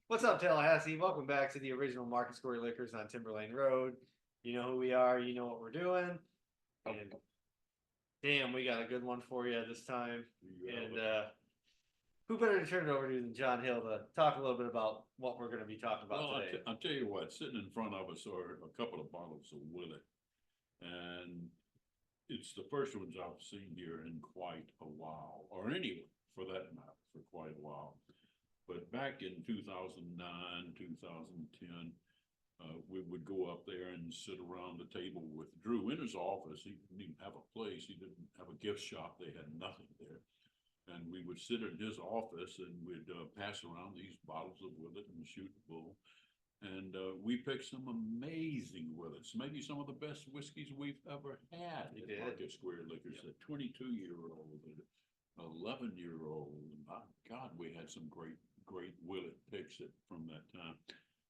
What's up, Tallahassee? Welcome back to the original Market Square Liquors on Timberlane Road. You know who we are, you know what we're doing. And damn, we got a good one for you this time. And who better to turn it over to than John Hill to talk a little bit about what we're going to be talking about Well, today. I'll tell you what, sitting in front of us are a couple of bottles of Willett. And it's the first ones I've seen here in quite a while, or anyway, for that matter, for quite a while. But back in 2009, 2010, we would go up there and sit around the table with Drew in his office. He didn't even have a place. He didn't have a gift shop. They had nothing there. And we would sit in his office and we'd pass around these bottles of Willett and shoot the bull. And we picked some amazing Willets, maybe some of the best whiskeys we've ever had at Market Square Liquors. A 22-year-old, an 11-year-old. My God, we had some great Willett picks from that time.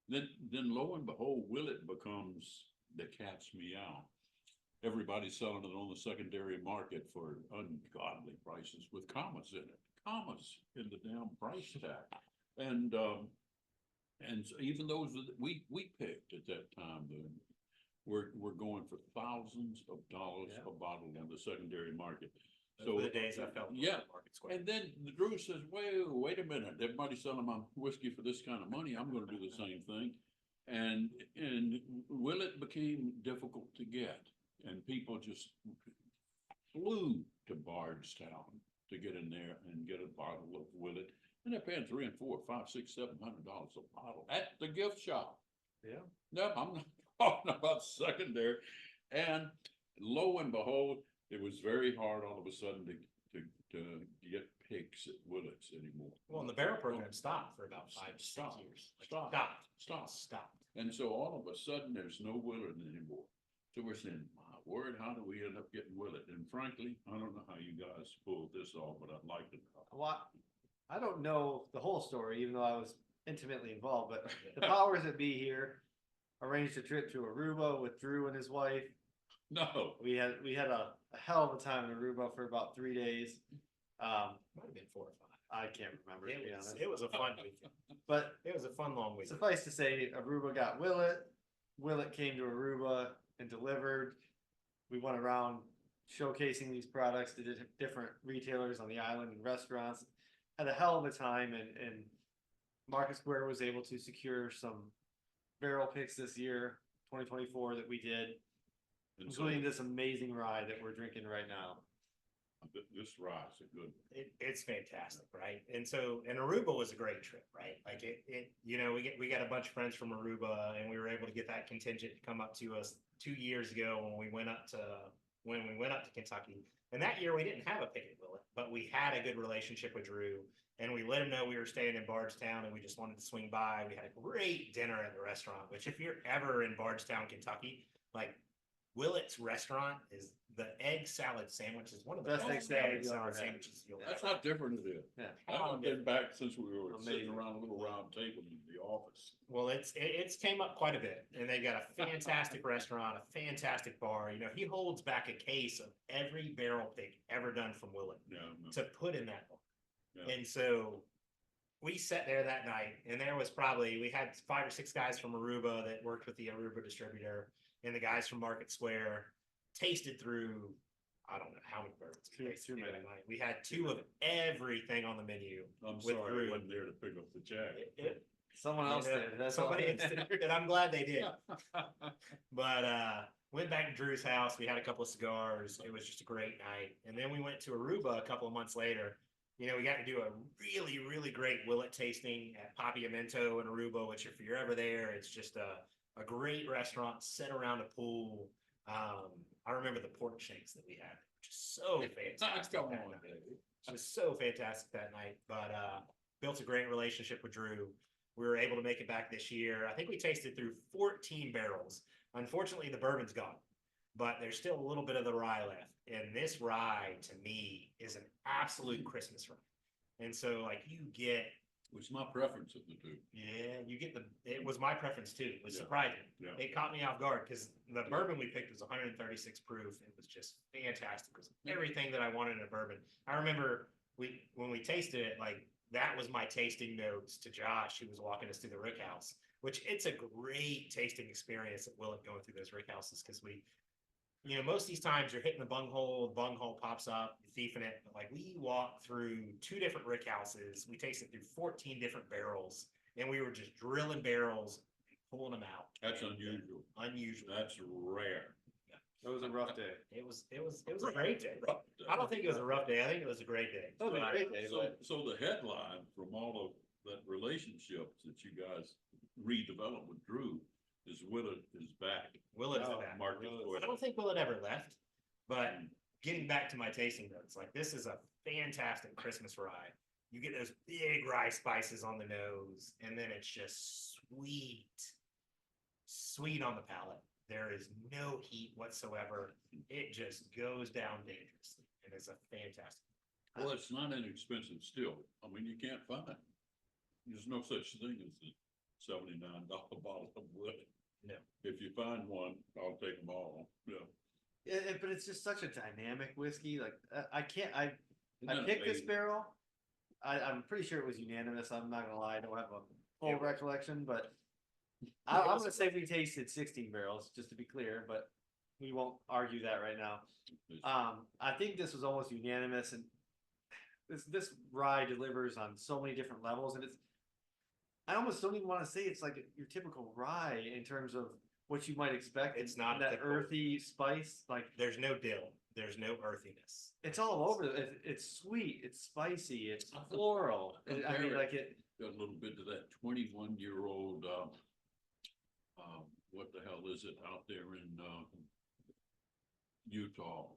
Then lo and behold, Willett becomes the cat's meow. Everybody's selling it on the secondary market for ungodly prices with commas in it, commas in the damn price tag. And so even those that we picked at that time, we're going for thousands of dollars a bottle in the secondary market. So the days I felt Market Square. And then Drew says, wait a minute, everybody's selling my whiskey for this kind of money. I'm going to do the same thing. And Willett became difficult to get, and people just flew to Bardstown to get in there and get a bottle of Willett. And they're paying $300 and $400, $500, $600, $700 a bottle at the gift shop. Yeah. No, I'm not talking about secondary. And lo and behold, it was very hard all of a sudden to get picks at Willett's anymore. Well, and the barrel program stopped for about 5 to 6 years. Stopped. And so all of a sudden, there's no Willett anymore. So we're saying, my word, how do we end up getting Willett? And frankly, I don't know how you guys pulled this off, but I'd like to know. Well, I don't know the whole story, even though I was intimately involved, but the powers that be here arranged a trip to Aruba with Drew and his wife. No. We had a hell of a time in Aruba for about 3 days. Might have been 4 or 5. I can't remember, to be honest. It was a fun weekend. But it was a fun long weekend. Suffice to say, Aruba got Willett. Willett came to Aruba and delivered. We went around showcasing these products to different retailers on the island and restaurants. Had a hell of a time, and Market Square was able to secure some barrel picks this year, 2024, that we did, including this amazing rye that we're drinking right now. This rye is a good one. It's fantastic, right? And Aruba was a great trip, right? Like we got a bunch of friends from Aruba, and we were able to get that contingent to come up to us 2 years ago when we went up to Kentucky. And that year we didn't have a picket Willett, but we had a good relationship with Drew, and we let him know we were staying in Bardstown and we just wanted to swing by. We had a great dinner at the restaurant, which if you're ever in Bardstown, Kentucky, like Willett's restaurant is the egg salad sandwich is one of the best egg salad sandwiches you'll That's ever how different it is. Yeah. I haven't been back since we were sitting Amazing. around a little round table in the office. Well, it's came up quite a bit, and they got a fantastic restaurant, a fantastic bar. You know, he holds back a case of every barrel pick ever done from Willett to put in that bar. Yeah. And so we sat there that night, and we had 5 or 6 guys from Aruba that worked with the Aruba distributor, and the guys from Market Square tasted through, I don't know how many bourbons we tasted. We had 2 of everything on the menu. I'm sorry I wasn't there to pick up the check. Someone else did. That's somebody did, and I'm glad they did. But went back to Drew's house. We had a couple of cigars. It was just a great night. And then we went to Aruba a couple of months later. You know, we got to do a really, really great Willett tasting at Papiamento in Aruba, which if you're ever there, it's just a great restaurant, sit around a pool. I remember the pork shanks that we had, which is so fantastic. Just so fantastic that night. But built a great relationship with Drew. We were able to make it back this year. I think we tasted through 14 barrels. Unfortunately, the bourbon's gone, but there's still a little bit of the rye left. And this rye, to me, is an absolute Christmas rye. And so, like, you get... Which is my preference of the two. Yeah, you get it was my preference, too. It was surprising. Yeah. It caught me off guard, because the bourbon we picked was 136 proof. It was just fantastic. It was everything that I wanted in a bourbon. I remember when we tasted it, like, that was my tasting notes to Josh, who was walking us through the rick house, which it's a great tasting experience at Willett going through those rick houses because most of these times you're hitting the bung hole pops up, you're thiefing it. But like we walked through 2 different rick houses, we tasted through 14 different barrels, and we were just drilling barrels, pulling them out. That's And, unusual. unusual. That's rare. It was a rough day. It was a great day. I don't think it was a rough day. I think it was a great day. It was a great day, but So the headline from all of that relationship that you guys redeveloped with Drew is Willett is back. Willett is Oh, back. Market Square. I don't think Willett ever left, but getting back to my tasting notes, like this is a fantastic Christmas rye. You get those big rye spices on the nose, and then it's just sweet on the palate. There is no heat whatsoever. It just goes down dangerously, and it's a fantastic. Well, it's not inexpensive still. I mean, you can't find. There's no such thing as a $79 bottle of Willett. No. If you find one, I'll take them all. Yeah. but it's just such a dynamic whiskey. Like I Isn't that picked this amazing? barrel. I'm pretty sure it was unanimous. I'm not gonna lie. I don't have a full recollection, but I'm gonna say we tasted 16 barrels, just to be clear, but we won't argue that right now. I think this was almost unanimous, and this rye delivers on so many different levels, and I almost don't even want to say it's like your typical rye in terms of what you might expect. It's not that typical. earthy spice, like There's no dill. There's no earthiness. it's all over. It's sweet, it's spicy, it's floral. I mean, Compare like it. Got a little bit of that 21-year-old, what the hell is it out there in, Utah?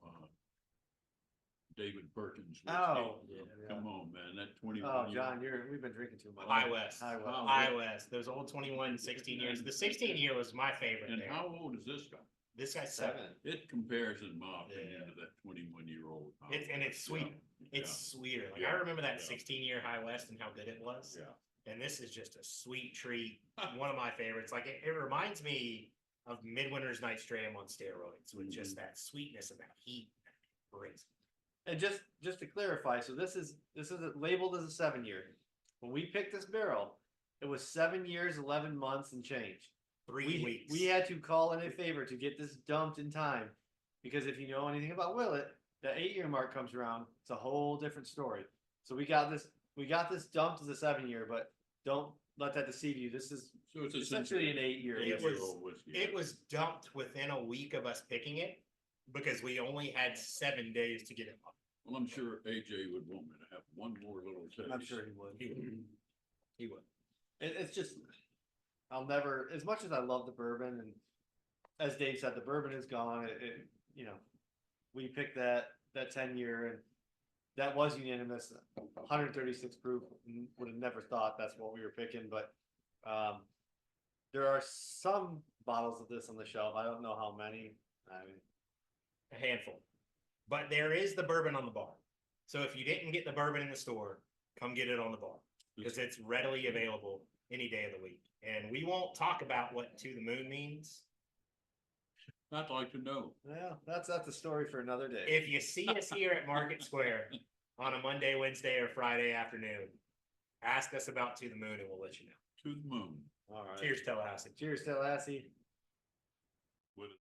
David Perkins. whiskey. Oh, Come on, man, that Oh, 21. John, we've been drinking too much. High West. High West. High West. Those old 21, 16 years. The 16 year was my favorite. And there. how old is this guy? This guy's 7. It compares, in my opinion, Yeah. to that 21-year-old. It's sweet. It's sweeter. Like Yeah. I remember that Yeah. 16-year High West and how good it was. Yeah. And this is just a sweet treat. One of my favorites. Like it reminds me of Midwinter's Night Stram on steroids with just that sweetness and that heat. Brings. And just to clarify, so this is labeled as a 7-year. When we picked this barrel, it was 7 years, 11 months and change. 3 weeks. We had to call in a favor to get this dumped in time, because if you know anything about Willett, the 8-year mark comes around, it's a whole different story. So we got this dumped as a 7-year, but don't let that deceive you. This is So it's essentially an 8-year. It was- 8-year-old whiskey. It was dumped within a week of us picking it because we only had 7 days to get it up. Well, I'm sure AJ would want me to have one more little taste. I'm sure he would. He would. It's just, I'll never, as much as I love the bourbon, and as Dave said, the bourbon is gone. We picked that 10-year, and that was unanimous, 136 proof. Would have never thought that's what we were picking, but there are some bottles of this on the shelf. I don't know how many. I mean, A handful. But there is the bourbon on the bar. So if you didn't get the bourbon in the store, come get it on the bar because it's readily available any day of the week. And we won't talk about what To the Moon means. I'd like to know. yeah, that's a story for another day. If you see us here at Market Square on a Monday, Wednesday, or Friday afternoon, ask us about To the Moon and we'll let you know. To the moon. All right. Cheers, Tallahassee. Cheers, Tallahassee. With it.